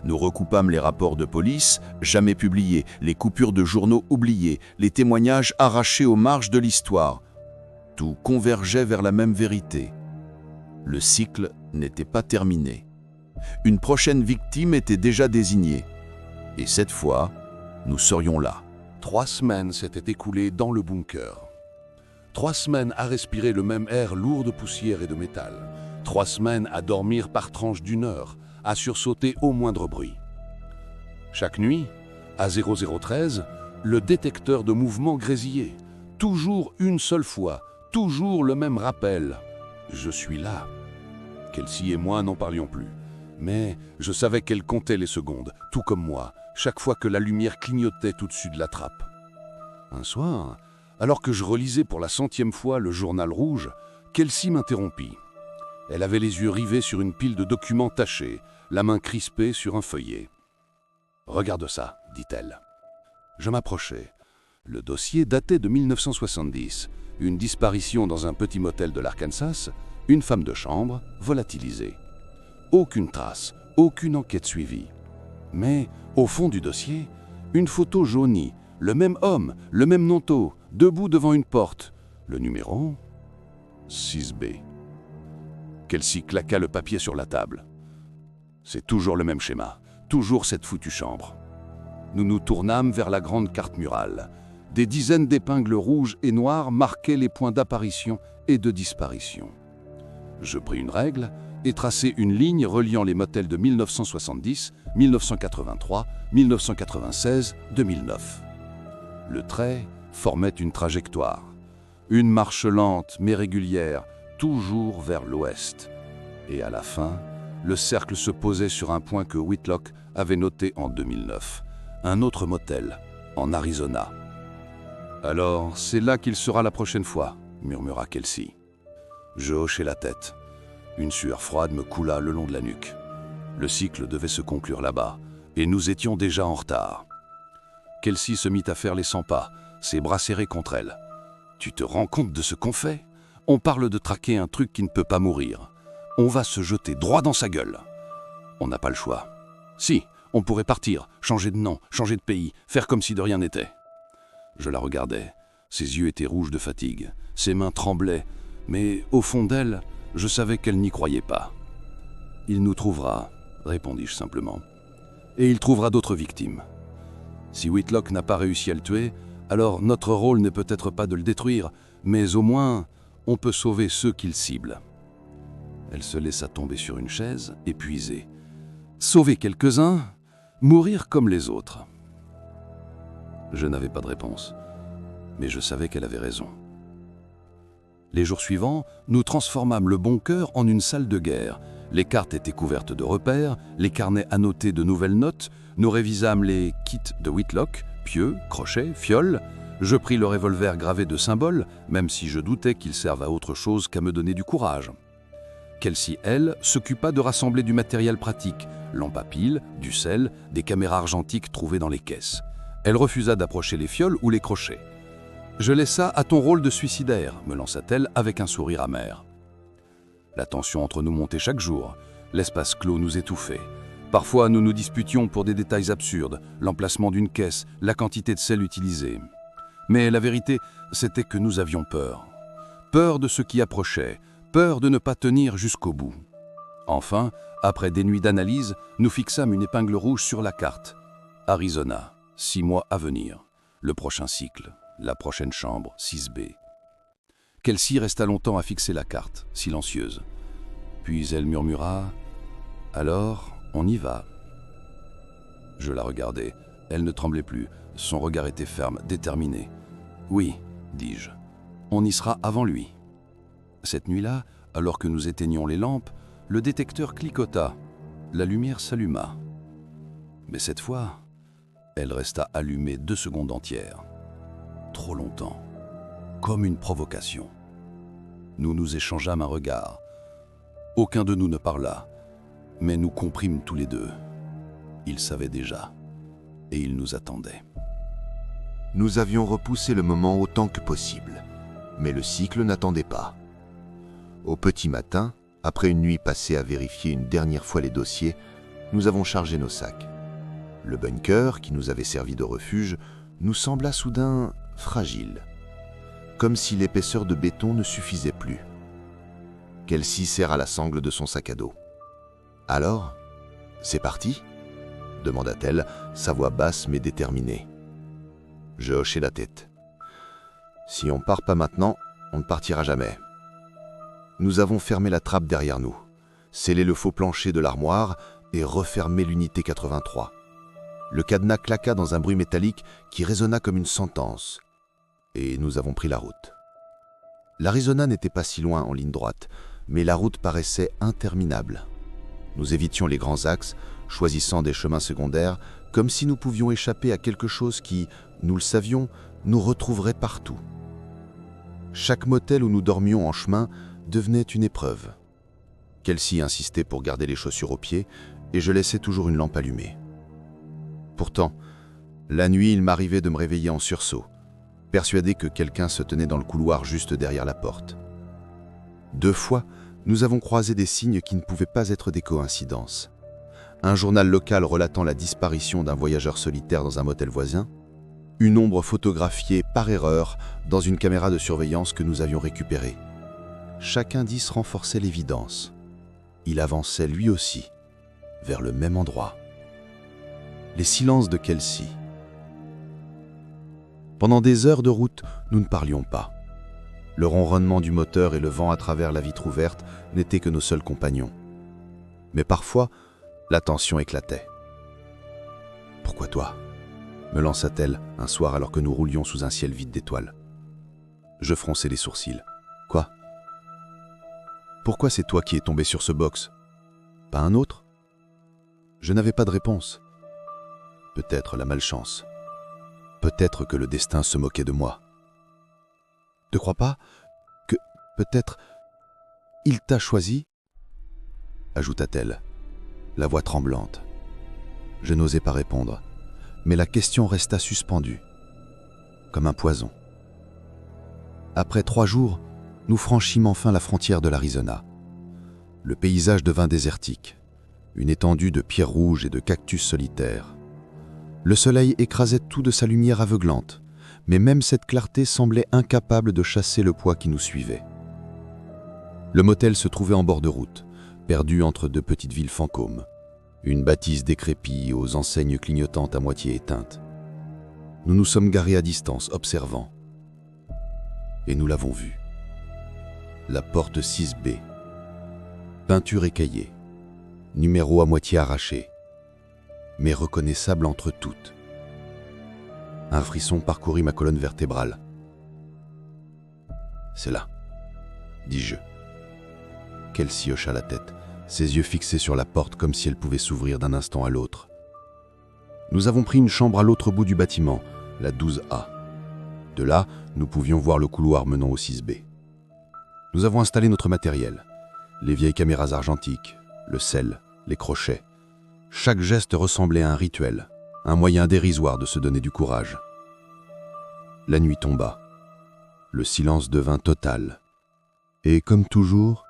S2: Nous recoupâmes les rapports de police, jamais publiés, les coupures de journaux oubliées, les témoignages arrachés aux marges de l'histoire. Tout convergeait vers la même vérité. Le cycle n'était pas terminé. Une prochaine victime était déjà désignée. Et cette fois, nous serions là.
S3: 3 semaines s'étaient écoulées dans le bunker. 3 semaines à respirer le même air lourd de poussière et de métal. 3 semaines à dormir par tranche d'1 heure, à sursauter au moindre bruit. Chaque nuit, à 0013, le détecteur de mouvement grésillait. Toujours une seule fois, toujours le même rappel. Je suis là. Kelsey et moi n'en parlions plus. Mais je savais qu'elle comptait les secondes, tout comme moi, chaque fois que la lumière clignotait au-dessus de la trappe. Un soir, alors que je relisais pour la 100e fois le journal rouge, Kelsey m'interrompit. Elle avait les yeux rivés sur une pile de documents tachés, la main crispée sur un feuillet. « Regarde ça », dit-elle. Je m'approchai. Le dossier datait de 1970. Une disparition dans un petit motel de l'Arkansas, une femme de chambre, volatilisée. Aucune trace, aucune enquête suivie. Mais, au fond du dossier, une photo jaunie, le même homme, le même manteau, debout devant une porte. Le numéro 6B. Kelsey claqua le papier sur la table. C'est toujours le même schéma, toujours cette foutue chambre. Nous nous tournâmes vers la grande carte murale. Des dizaines d'épingles rouges et noires marquaient les points d'apparition et de disparition. Je pris une règle et tracai une ligne reliant les motels de 1970, 1983, 1996, 2009. Le trait formait une trajectoire. Une marche lente mais régulière, toujours vers l'ouest. Et à la fin, le cercle se posait sur un point que Whitlock avait noté en 2009. Un autre motel, en Arizona. « Alors, c'est là qu'il sera la prochaine fois », murmura Kelsey. Je hochai la tête. Une sueur froide me coula le long de la nuque. Le cycle devait se conclure là-bas, et nous étions déjà en retard. Kelsey se mit à faire les 100 pas, ses bras serrés contre elle. « Tu te rends compte de ce qu'on fait ? On parle de traquer un truc qui ne peut pas mourir. On va se jeter droit dans sa gueule. On n'a pas le choix. Si, on pourrait partir, changer de nom, changer de pays, faire comme si de rien n'était. » Je la regardais. Ses yeux étaient rouges de fatigue. Ses mains tremblaient. Mais au fond d'elle, je savais qu'elle n'y croyait pas. « Il nous trouvera, » répondis-je simplement. « Et il trouvera d'autres victimes. Si Whitlock n'a pas réussi à le tuer, alors notre rôle n'est peut-être pas de le détruire, mais au moins, on peut sauver ceux qu'il cible. » Elle se laissa tomber sur une chaise, épuisée. Sauver quelques-uns, mourir comme les autres. Je n'avais pas de réponse, mais je savais qu'elle avait raison. Les jours suivants, nous transformâmes le bunker en une salle de guerre. Les cartes étaient couvertes de repères, les carnets annotés de nouvelles notes, nous révisâmes les kits de Whitlock, pieux, crochets, fioles. Je pris le revolver gravé de symboles, même si je doutais qu'il serve à autre chose qu'à me donner du courage. Kelsey, elle, s'occupa de rassembler du matériel pratique, lampes à piles, du sel, des caméras argentiques trouvées dans les caisses. Elle refusa d'approcher les fioles ou les crochets. « Je laisse ça à ton rôle de suicidaire », me lança-t-elle avec un sourire amer. La tension entre nous montait chaque jour. L'espace clos nous étouffait. Parfois, nous nous disputions pour des détails absurdes, l'emplacement d'une caisse, la quantité de sel utilisée. Mais la vérité, c'était que nous avions peur. Peur de ce qui approchait, peur de ne pas tenir jusqu'au bout. Enfin, après des nuits d'analyse, nous fixâmes une épingle rouge sur la carte. Arizona, 6 mois à venir. Le prochain cycle, la prochaine chambre, 6B. Kelsey resta longtemps à fixer la carte, silencieuse. Puis elle murmura « Alors, on y va ». Je la regardais. Elle ne tremblait plus. Son regard était ferme, déterminé. « Oui », dis-je, « on y sera avant lui ». Cette nuit-là, alors que nous éteignions les lampes, le détecteur clicota. La lumière s'alluma. Mais cette fois, elle resta allumée 2 secondes entières. Trop longtemps.
S4: comme une provocation. Nous nous échangeâmes un regard. Aucun de nous ne parla, mais nous comprîmes tous les deux. Il savait déjà, et il nous attendait.
S2: Nous avions repoussé le moment autant que possible, mais le cycle n'attendait pas. Au petit matin, après une nuit passée à vérifier une dernière fois les dossiers, nous avons chargé nos sacs. Le bunker, qui nous avait servi de refuge, nous sembla soudain fragile, comme si l'épaisseur de béton ne suffisait plus. Kelsey serra la sangle de son sac à dos. « Alors, c'est parti ?» demanda-t-elle, sa voix basse mais déterminée. Je hochai la tête. « Si on part pas maintenant, on ne partira jamais. » Nous avons fermé la trappe derrière nous, scellé le faux plancher de l'armoire et refermé l'unité 83. Le cadenas claqua dans un bruit métallique qui résonna comme une sentence, et nous avons pris la route. L'Arizona n'était pas si loin en ligne droite, mais la route paraissait interminable. Nous évitions les grands axes, choisissant des chemins secondaires, comme si nous pouvions échapper à quelque chose qui, nous le savions, nous retrouverait partout. Chaque motel où nous dormions en chemin devenait une épreuve. Kelsey insistait pour garder les chaussures aux pieds, et je laissais toujours une lampe allumée. Pourtant, la nuit, il m'arrivait de me réveiller en sursaut, persuadé que quelqu'un se tenait dans le couloir juste derrière la porte. 2 fois, nous avons croisé des signes qui ne pouvaient pas être des coïncidences. Un journal local relatant la disparition d'un voyageur solitaire dans un motel voisin, une ombre photographiée par erreur dans une caméra de surveillance que nous avions récupérée. Chaque indice renforçait l'évidence. Il avançait lui aussi, vers le même endroit. Les silences de Kelsey. Pendant des heures de route, nous ne parlions pas. Le ronronnement du moteur et le vent à travers la vitre ouverte n'étaient que nos seuls compagnons. Mais parfois, la tension éclatait. « Pourquoi toi ?» me lança-t-elle un soir alors que nous roulions sous un ciel vide d'étoiles. Je fronçai les sourcils. « Quoi ? Pourquoi c'est toi qui es tombé sur ce box ? Pas un autre ? » Je n'avais pas de réponse. Peut-être la malchance. Peut-être que le destin se moquait de moi. « Ne crois pas que, peut-être, il t'a choisi ?» ajouta-t-elle, la voix tremblante. Je n'osais pas répondre, mais la question resta suspendue, comme un poison. Après 3 jours, nous franchîmes enfin la frontière de l'Arizona. Le paysage devint désertique, une étendue de pierres rouges et de cactus solitaires. Le soleil écrasait tout de sa lumière aveuglante, mais même cette clarté semblait incapable de chasser le poids qui nous suivait. Le motel se trouvait en bord de route, perdu entre 2 petites villes fantômes, une bâtisse décrépite aux enseignes clignotantes à moitié éteintes. Nous nous sommes garés à distance, observant. Et nous l'avons vu. La porte 6B. Peinture écaillée. Numéro à moitié arraché, mais reconnaissable entre toutes. Un frisson parcourut ma colonne vertébrale. « C'est là, dis-je. » Kelsey hocha la tête, ses yeux fixés sur la porte comme si elle pouvait s'ouvrir d'un instant à l'autre. Nous avons pris une chambre à l'autre bout du bâtiment, la 12A. De là, nous pouvions voir le couloir menant au 6B. Nous avons installé notre matériel, les vieilles caméras argentiques, le sel, les crochets. Chaque geste ressemblait à un rituel, un moyen dérisoire de se donner du courage. La nuit tomba. Le silence devint total. Et comme toujours,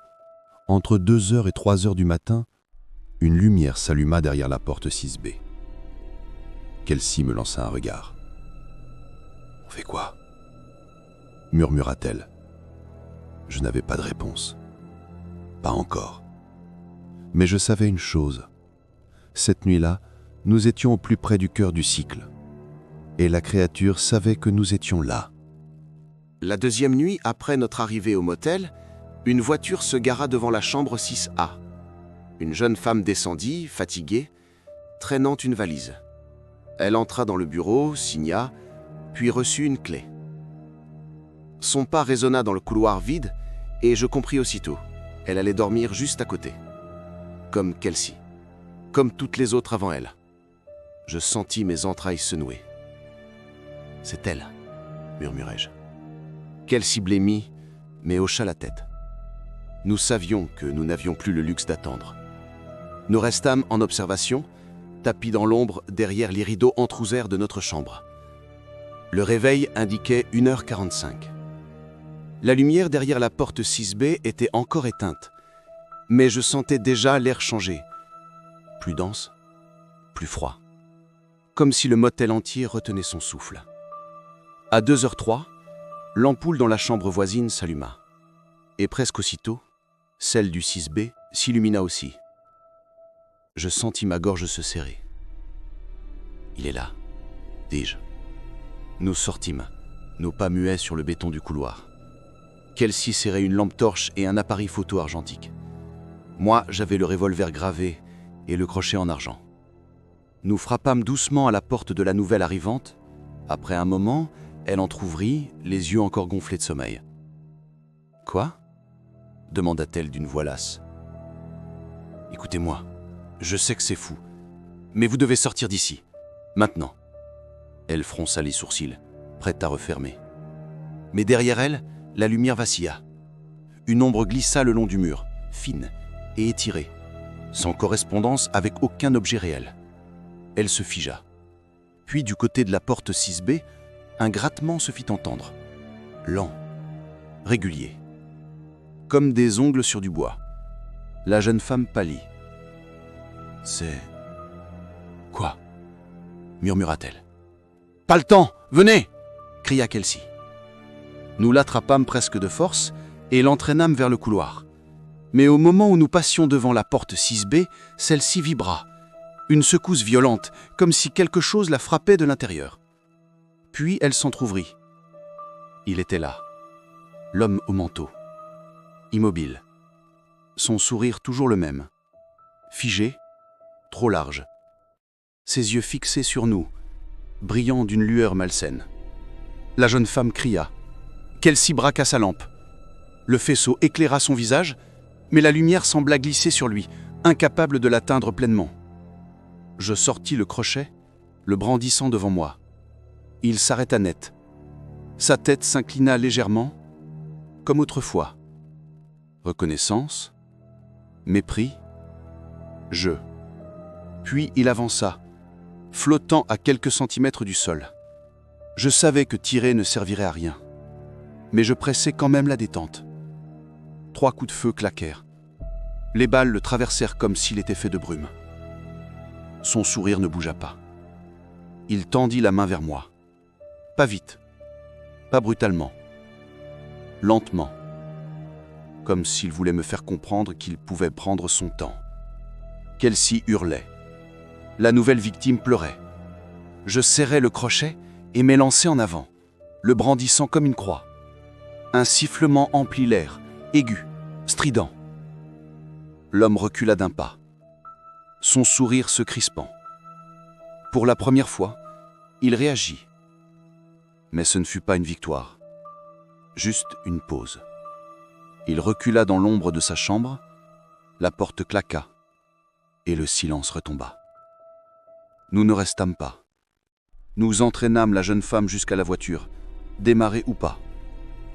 S2: entre 2h et 3h du matin, une lumière s'alluma derrière la porte 6B. Kelsey me lança un regard. « On fait quoi ?» murmura-t-elle. Je n'avais pas de réponse. Pas encore. Mais je savais une chose. Cette nuit-là, nous étions au plus près du cœur du cycle. Et la créature savait que nous étions là.
S6: La 2e nuit, après notre arrivée au motel, une voiture se gara devant la chambre 6A. Une jeune femme descendit, fatiguée, traînant une valise. Elle entra dans le bureau, signa, puis reçut une clé. Son pas résonna dans le couloir vide et je compris aussitôt. Elle allait dormir juste à côté. Comme Kelsey. Comme toutes les autres avant elle. Je sentis mes entrailles se nouer. « C'est elle », murmurai-je. Kelsey blêmit, mais hocha la tête. Nous savions que nous n'avions plus le luxe d'attendre. Nous restâmes en observation, tapis dans l'ombre derrière les rideaux entr'ouverts de notre chambre. Le réveil indiquait 1h45. La lumière derrière la porte 6B était encore éteinte, mais je sentais déjà l'air changer. Plus dense, plus froid. Comme si le motel entier retenait son souffle. À 2h03, l'ampoule dans la chambre voisine s'alluma. Et presque aussitôt, celle du 6B s'illumina aussi. Je sentis ma gorge se serrer. Il est là, dis-je. Nous sortîmes, nos pas muets sur le béton du couloir. Kelsey serrait une lampe torche et un appareil photo argentique. Moi, j'avais le revolver gravé et le crochet en argent. Nous frappâmes doucement à la porte de la nouvelle arrivante. Après un moment, elle entr'ouvrit, les yeux encore gonflés de sommeil. « Quoi ?» demanda-t-elle d'une voix lasse. « Écoutez-moi, je sais que c'est fou, mais vous devez sortir d'ici, maintenant. » Elle fronça les sourcils, prête à refermer. Mais derrière elle, la lumière vacilla. Une ombre glissa le long du mur, fine et étirée, sans correspondance avec aucun objet réel. Elle se figea. Puis du côté de la porte 6B, un grattement se fit entendre. Lent, régulier. Comme des ongles sur du bois. La jeune femme pâlit. « C'est... quoi ?» murmura-t-elle. « Pas le temps, venez !» cria Kelsey. Nous l'attrapâmes presque de force et l'entraînâmes vers le couloir. Mais au moment où nous passions devant la porte 6B, celle-ci vibra. Une secousse violente, comme si quelque chose la frappait de l'intérieur. Puis elle s'entr'ouvrit. Il était là, l'homme au manteau, immobile. Son sourire toujours le même, figé, trop large. Ses yeux fixés sur nous, brillant d'une lueur malsaine. La jeune femme cria. Kelsey braqua sa lampe. Le faisceau éclaira son visage, mais la lumière sembla glisser sur lui, incapable de l'atteindre pleinement. Je sortis le crochet, le brandissant devant moi. Il s'arrêta net. Sa tête s'inclina légèrement, comme autrefois. Reconnaissance, mépris, jeu. Puis il avança, flottant à quelques centimètres du sol. Je savais que tirer ne servirait à rien, mais je pressai quand même la détente. 3 coups de feu claquèrent. Les balles le traversèrent comme s'il était fait de brume. Son sourire ne bougea pas. Il tendit la main vers moi. Pas vite, pas brutalement, lentement, comme s'il voulait me faire comprendre qu'il pouvait prendre son temps. Kelsey hurlait. La nouvelle victime pleurait. Je serrai le crochet et m'élançai en avant, le brandissant comme une croix. Un sifflement emplit l'air, aigu, strident. L'homme recula d'un pas, son sourire se crispant. Pour la première fois, il réagit. Mais ce ne fut pas une victoire, juste une pause. Il recula dans l'ombre de sa chambre, la porte claqua, et le silence retomba. Nous ne restâmes pas. Nous entraînâmes la jeune femme jusqu'à la voiture, démarrée ou pas.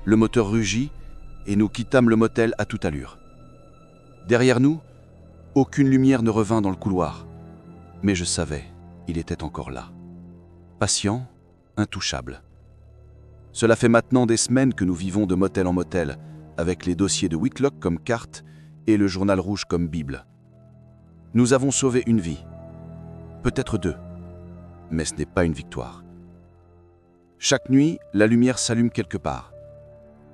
S6: Le moteur rugit, et nous quittâmes le motel à toute allure. Derrière nous, aucune lumière ne revint dans le couloir, mais je savais, il était encore là. Patient, intouchable. Cela fait maintenant des semaines que nous vivons de motel en motel, avec les dossiers de Whitlock comme carte et le journal rouge comme Bible. Nous avons sauvé une vie, peut-être 2, mais ce n'est pas une victoire. Chaque nuit, la lumière s'allume quelque part.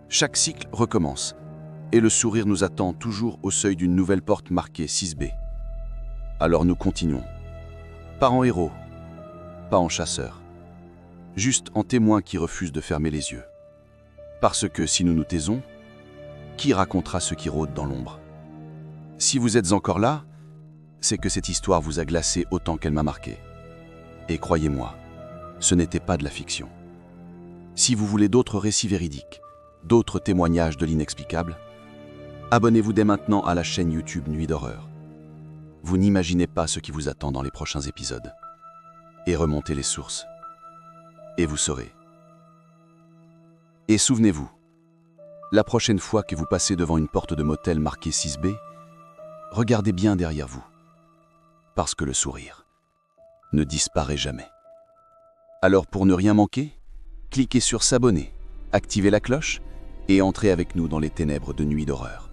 S6: Chaque cycle recommence, et le sourire nous attend toujours au seuil d'une nouvelle porte marquée 6B. Alors nous continuons. Pas en héros, pas en chasseur, juste en témoin qui refuse de fermer les yeux. Parce que si nous nous taisons, qui racontera ce qui rôde dans l'ombre? Si vous êtes encore là, c'est que cette histoire vous a glacé autant qu'elle m'a marqué. Et croyez-moi, ce n'était pas de la fiction. Si vous voulez d'autres récits véridiques, d'autres témoignages de l'inexplicable, abonnez-vous dès maintenant à la chaîne YouTube Nuit d'horreur. Vous n'imaginez pas ce qui vous attend dans les prochains épisodes. Et remontez les sources. Et vous saurez. Et souvenez-vous,
S4: La prochaine fois que vous passez devant une porte de motel marquée 6B, regardez bien derrière vous, parce que le sourire ne disparaît jamais. Alors pour ne rien manquer, cliquez sur s'abonner, activez la cloche et entrez avec nous dans les ténèbres de Nuit d'horreur.